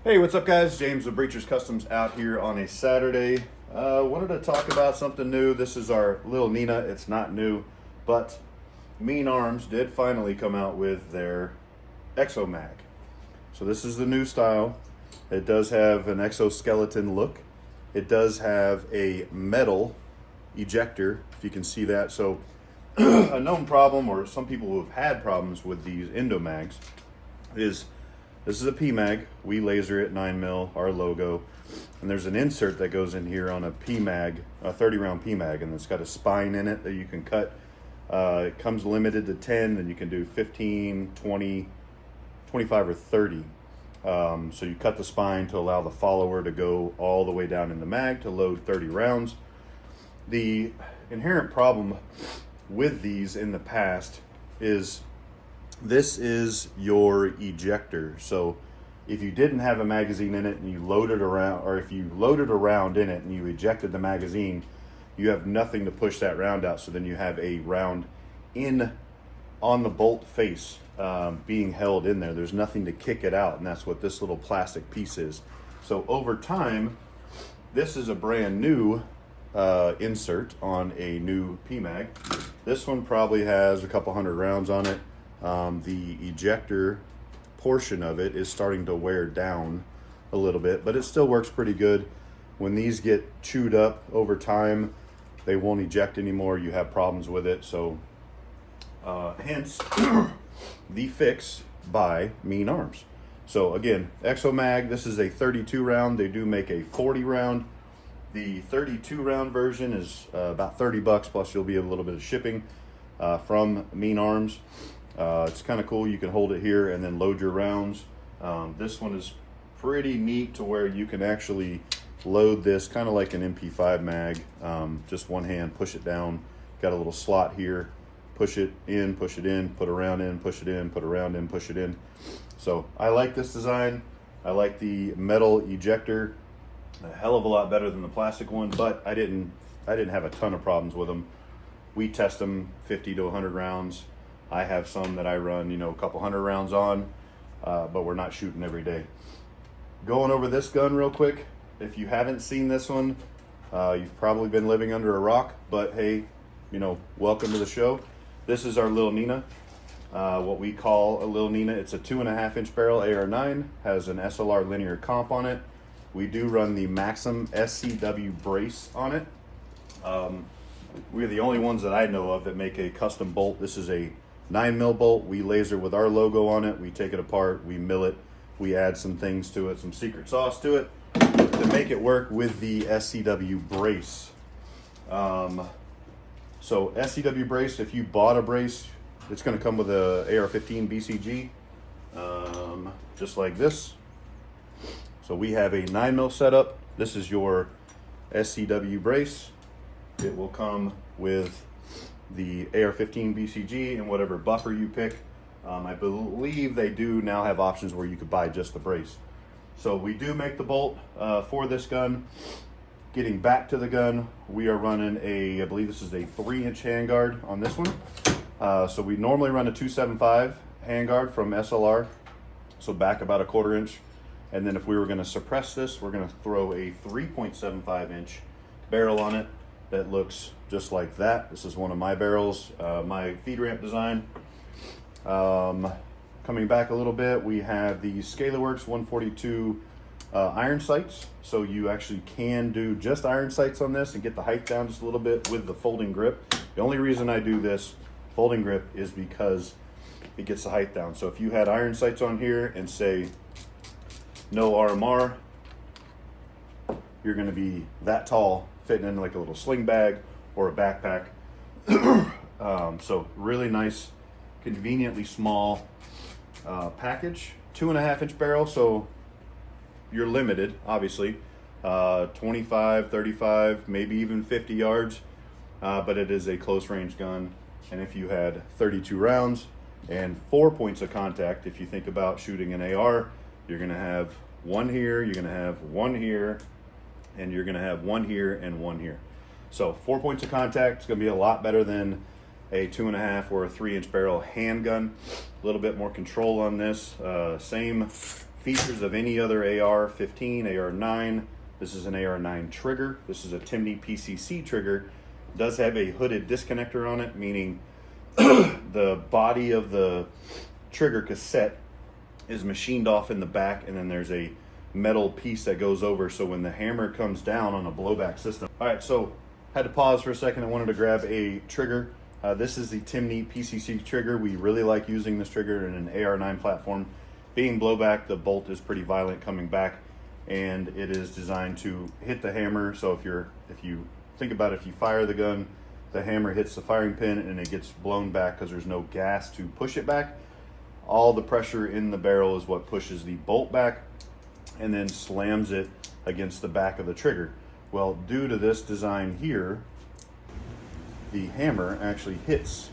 Hey, what's up guys? James with Breachers Customs out here on a Saturday. Wanted to talk about something new. This is our Lil Nina. It's not new, but Mean Arms did finally come out with their EXOMAG. So this is the new style. It does have an exoskeleton look. It does have a metal ejector, if you can see that. So a known problem, or some people who have had problems with these Endomags, is this is a PMag. We laser it 9mm, our logo. And there's an insert that goes in here on a PMag, a 30 round PMag, and it's got a spine in it that you can cut. It comes limited to 10, and you can do 15, 20, 25, or 30. So you cut the spine to allow the follower to go all the way down in the mag to load 30 rounds. The inherent problem with these in the past is this is your ejector. So if you didn't have a magazine in it and you loaded around, or if you loaded a round in it and you ejected the magazine, you have nothing to push that round out. So then you have a round on the bolt face being held in there. There's nothing to kick it out, and that's what this little plastic piece is. So over time, this is a brand new insert on a new PMag. This one probably has a couple hundred rounds on it. The ejector portion of it is starting to wear down a little bit, but it still works pretty good. When these get chewed up over time, they won't eject anymore. You have problems with it. So hence the fix by Mean Arms. So again, EXOMAG, this is a 32 round. They do make a 40 round. The 32 round version is about 30 bucks, plus you'll be a little bit of shipping from Mean Arms. It's kind of cool. You can hold it here and then load your rounds. This one is pretty neat to where you can actually load this kind of like an MP5 mag. Just one hand, push it down. Got a little slot here. Push it in, put a round in, push it in, put a round in, push it in. So I like this design. I like the metal ejector a hell of a lot better than the plastic one, but I didn't have a ton of problems with them. We test them 50 to 100 rounds. I have some that I run, a couple hundred rounds on, but we're not shooting every day. Going over this gun real quick. If you haven't seen this one, you've probably been living under a rock, but hey, welcome to the show. This is our Lil Nina, what we call a Lil Nina. It's a 2.5 inch barrel AR9, has an SLR linear comp on it. We do run the Maxim SCW brace on it. We're the only ones that I know of that make a custom bolt. This is a 9mm bolt. We laser with our logo on it. We take it apart, we mill it, we add some things to it, some secret sauce to it to make it work with the SCW brace. So SCW brace, if you bought a brace, it's going to come with a AR-15 BCG, just like this. So we have a 9mm setup. This is your SCW brace. It will come with the AR-15 BCG and whatever buffer you pick. I believe they do now have options where you could buy just the brace. So we do make the bolt for this gun. Getting back to the gun, we are running I believe this is a 3-inch handguard on this one. So we normally run a 275 handguard from SLR, so back about a 1/4 inch. And then if we were going to suppress this, we're going to throw a 3.75 inch barrel on it that looks just like that. This is one of my barrels, my feed ramp design. Coming back a little bit, we have the ScalarWorks 142 iron sights. So you actually can do just iron sights on this and get the height down just a little bit with the folding grip. The only reason I do this folding grip is because it gets the height down. So if you had iron sights on here and say no RMR, you're going to be that tall, fitting in like a little sling bag or a backpack. So really nice, conveniently small package. 2.5 inch barrel, so you're limited, obviously. 25, 35, maybe even 50 yards, but it is a close range gun. And if you had 32 rounds and 4 points of contact, if you think about shooting an AR, you're going to have one here, you're going to have one here, and you're going to have one here and one here. So 4 points of contact is going to be a lot better than a 2.5 or a 3-inch barrel handgun. A little bit more control on this. Same features of any other AR-15, AR-9. This is an AR-9 trigger. This is a Timney PCC trigger. It does have a hooded disconnector on it, meaning the body of the trigger cassette is machined off in the back, and then there's a metal piece that goes over, so when the hammer comes down on a blowback system. All right, so had to pause for a second. I wanted to grab a trigger. This is the Timney PCC trigger. We really like using this trigger in an AR9 platform. Being blowback, the bolt is pretty violent coming back, and it is designed to hit the hammer. So if you think about it, if you fire the gun, the hammer hits the firing pin and it gets blown back because there's no gas to push it back. All the pressure in the barrel is what pushes the bolt back and then slams it against the back of the trigger. Well, due to this design here, the hammer actually hits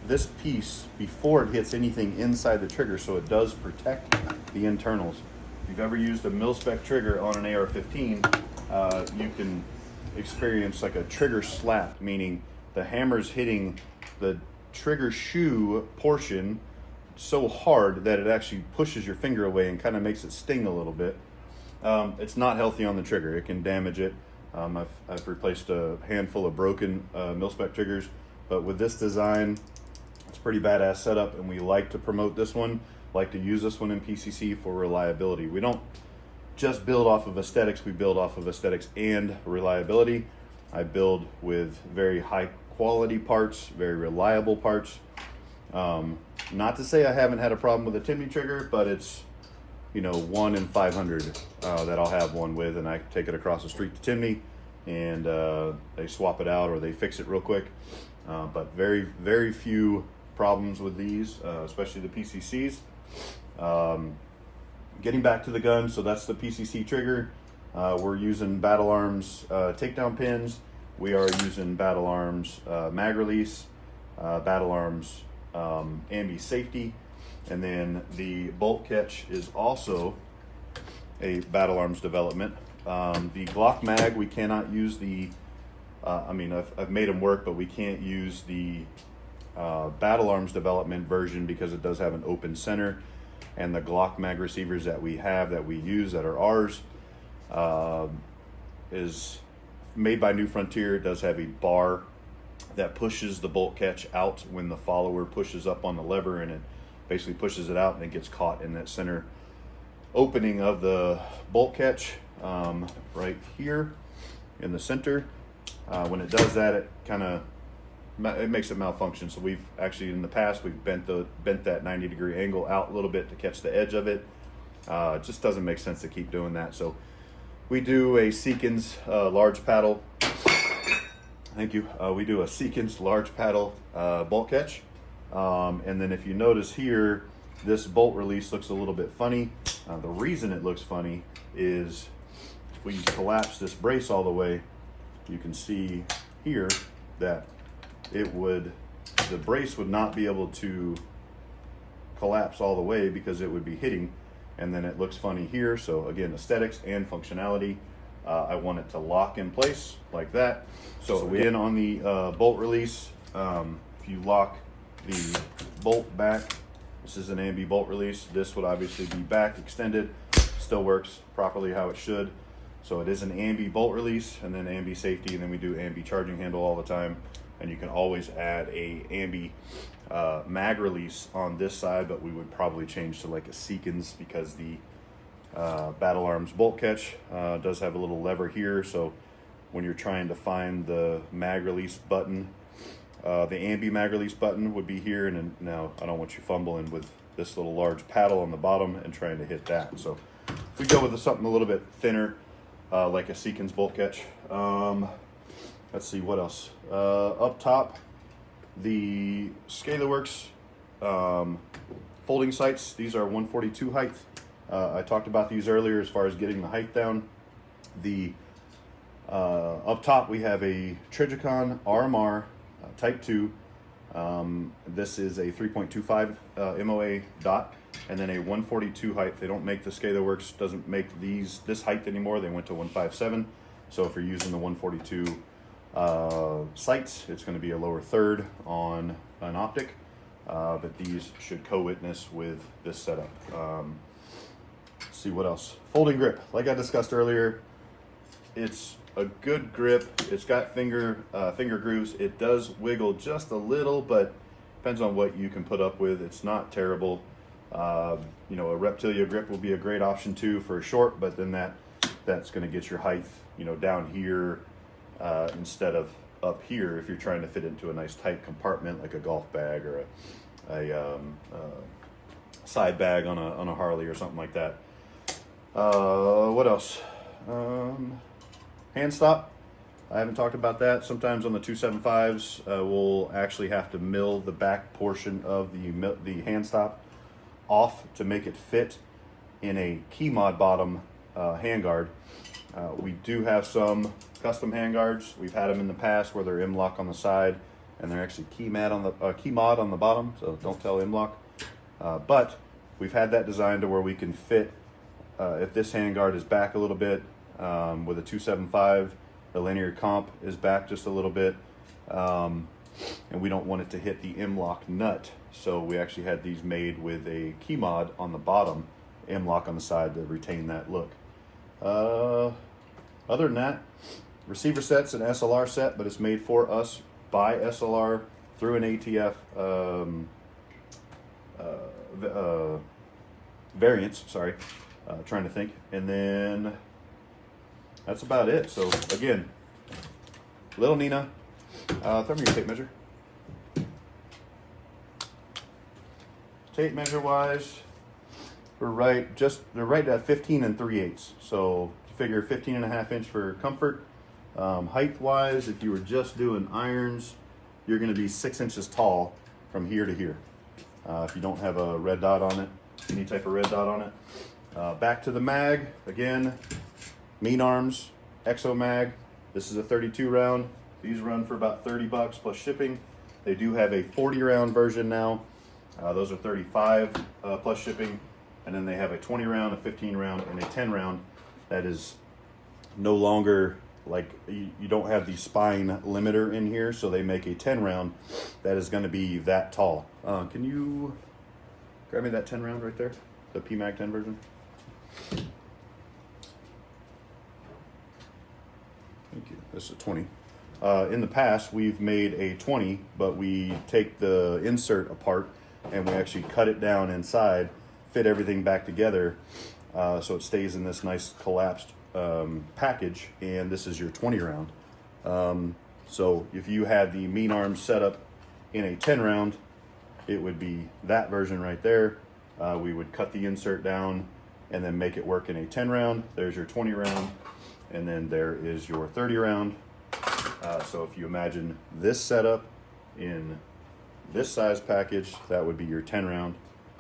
this piece before it hits anything inside the trigger, so it does protect the internals. If you've ever used a mil-spec trigger on an AR-15, you can experience like a trigger slap, meaning the hammer's hitting the trigger shoe portion so hard that it actually pushes your finger away and kind of makes it sting a little bit. It's not healthy on the trigger. It can damage it. I've replaced a handful of broken mil-spec triggers, but with this design, it's a pretty badass setup, and we like to promote this one, like to use this one in PCC for reliability. We don't just build off of aesthetics, we build off of aesthetics and reliability. I build with very high quality parts, very reliable parts. Not to say I haven't had a problem with a Timney trigger, but it's, you know, 1 in 500 that I'll have one with, and I take it across the street to Timney and they swap it out or they fix it real quick. But very, very few problems with these, especially the PCCs. Getting back to the gun, so that's the PCC trigger. We're using Battle Arms takedown pins. We are using Battle Arms mag release, Battle Arms ambi safety, and then the bolt catch is also a Battle Arms development. The Glock mag, we cannot use the, I mean, I've made them work, but we can't use the Battle Arms development version because it does have an open center. And the Glock mag receivers that we have, that we use, that are ours, is made by New Frontier. It does have a bar that pushes the bolt catch out when the follower pushes up on the lever, and it basically pushes it out and it gets caught in that center opening of the bolt catch right here in the center. When it does that, it makes it malfunction. So we've actually, in the past, we've bent that 90-degree angle out a little bit to catch the edge of it. It just doesn't make sense to keep doing that. So we do a Seekins large paddle. Thank you. We do a Seekins large paddle bolt catch. And then if you notice here, this bolt release looks a little bit funny. The reason it looks funny is if we collapse this brace all the way, you can see here that the brace would not be able to collapse all the way because it would be hitting, and then it looks funny here. So again, aesthetics and functionality. I want it to lock in place like that. So again, on the bolt release, if you lock the bolt back, this is an ambi bolt release. This would obviously be back extended, still works properly how it should. So it is an ambi bolt release, and then ambi safety, and then we do ambi charging handle all the time. And you can always add a ambi mag release on this side, but we would probably change to like a Seekins because the Battle Arms bolt catch does have a little lever here. So when you're trying to find the mag release button, the ambi mag release button would be here. And then, now I don't want you fumbling with this little large paddle on the bottom and trying to hit that. So if we go with something a little bit thinner, like a Seekins bolt catch. Let's see what else. Up top, the ScalarWorks folding sights. These are 142 height. I talked about these earlier as far as getting the height down. The up top we have a Trigicon RMR Type 2. This is a 3.25 MOA dot, and then a 142 height. They don't make the ScalarWorks, doesn't make this height anymore. They went to 157. So if you're using the 142 sights, it's going to be a lower third on an optic, but these should co-witness with this setup. see what else. Folding grip, like I discussed earlier, it's a good grip. It's got finger grooves. It does wiggle just a little, but depends on what you can put up with. It's not terrible. You know, a Reptilia grip will be a great option too for a short, but then that's going to get your height, you know, down here instead of up here if you're trying to fit into a nice tight compartment like a golf bag or a side bag on a Harley or something like that. What else? Hand stop. I haven't talked about that. Sometimes on the 275s, we'll actually have to mill the back portion of the hand stop off to make it fit in a key mod bottom handguard. We do have some custom handguards. We've had them in the past where they're M-lock on the side and they're actually key mod on the bottom, so don't tell M-lock. But we've had that designed to where we can fit, if this handguard is back a little bit, with a 275, the linear comp is back just a little bit, and we don't want it to hit the M-lock nut. So we actually had these made with a key mod on the bottom, M-lock on the side to retain that look. Other than that, receiver set's an SLR set, but it's made for us by SLR through an ATF variants, sorry, trying to think. And then that's about it. So again, Lil Nina, throw me your tape measure. Tape measure wise, they're right at 15 3/8. So you figure 15.5 inch for comfort. Height wise, if you were just doing irons, you're going to be 6 inches tall from here to here. If you don't have a red dot on it, any type of red dot on it. Back to the mag again. Mean Arms EXOMAG. This is a 32 round. These run for about 30 bucks plus shipping. They do have a 40 round version now. Those are 35 plus shipping. And then they have a 20 round, a 15 round, and a 10 round that is no longer, like, you don't have the spine limiter in here, so they make a 10 round that is going to be that tall. Can you grab me that 10 round right there? The PMAG 10 version? Thank you. This is a 20. In the past, we've made a 20, but we take the insert apart and we actually cut it down inside, fit everything back together, so it stays in this nice collapsed package, and this is your 20 round. So if you had the Mean Arms setup in a 10 round, it would be that version right there. We would cut the insert down and then make it work in a 10 round. There's your 20 round, and then there is your 30 round. So if you imagine this setup in this size package, that would be your 10 round.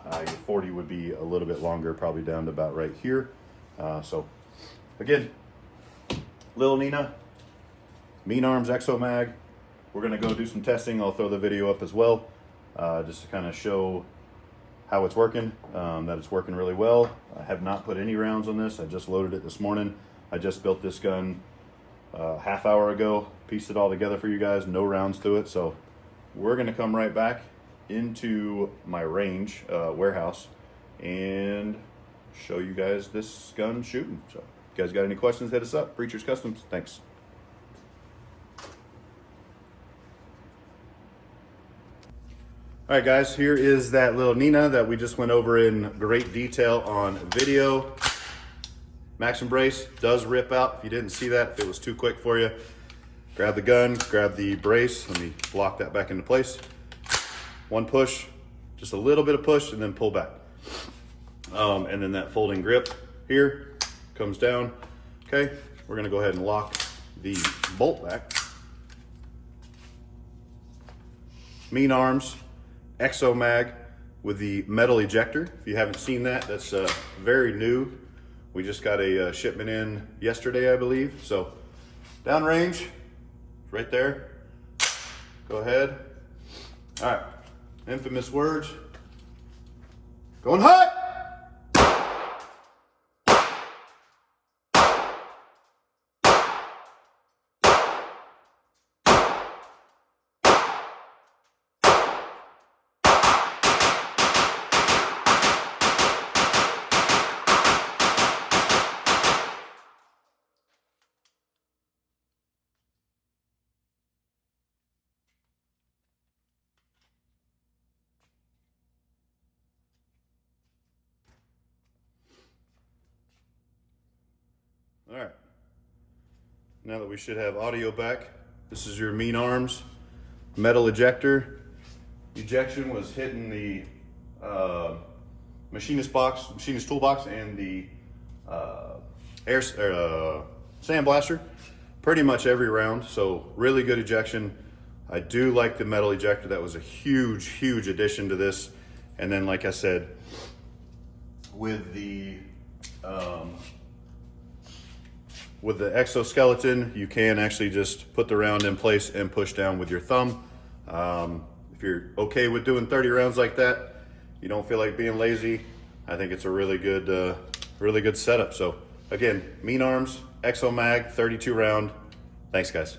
Your 40 would be a little bit longer, probably down to about right here. So again, Lil Nina, Mean Arms EXOMAG. We're gonna go do some testing. I'll throw the video up as well, just to kind of show how it's working, that it's working really well. I have not put any rounds on this. I just loaded it this morning. I just built this gun half hour ago, pieced it all together for you guys, no rounds to it. So we're gonna come right back into my range warehouse and show you guys this gun shooting. So if you guys got any questions, hit us up. Preacher's Customs. Thanks. All right, guys, here is that Lil Nina that we just went over in great detail on video. Maxim brace does rip out. If you didn't see that, if it was too quick for you, grab the gun, grab the brace. Let me lock that back into place. One push, just a little bit of push, and then pull back. And then that folding grip here comes down. Okay, we're gonna go ahead and lock the bolt back. Mean Arms EXOMAG with the metal ejector. If you haven't seen that, that's very new. We just got a shipment in yesterday, I believe. So downrange, right there. Go ahead. All right, infamous words. Going hot. Now that we should have audio back, this is your Mean Arms metal ejector. Ejection was hitting the machinist toolbox, and the sandblaster pretty much every round. So really good ejection. I do like the metal ejector. That was a huge addition to this. And then, like I said, with the exoskeleton, you can actually just put the round in place and push down with your thumb. If you're okay with doing 30 rounds like that, you don't feel like being lazy, I think it's a really good setup. So again, Mean Arms EXOMAG 32 round. Thanks, guys.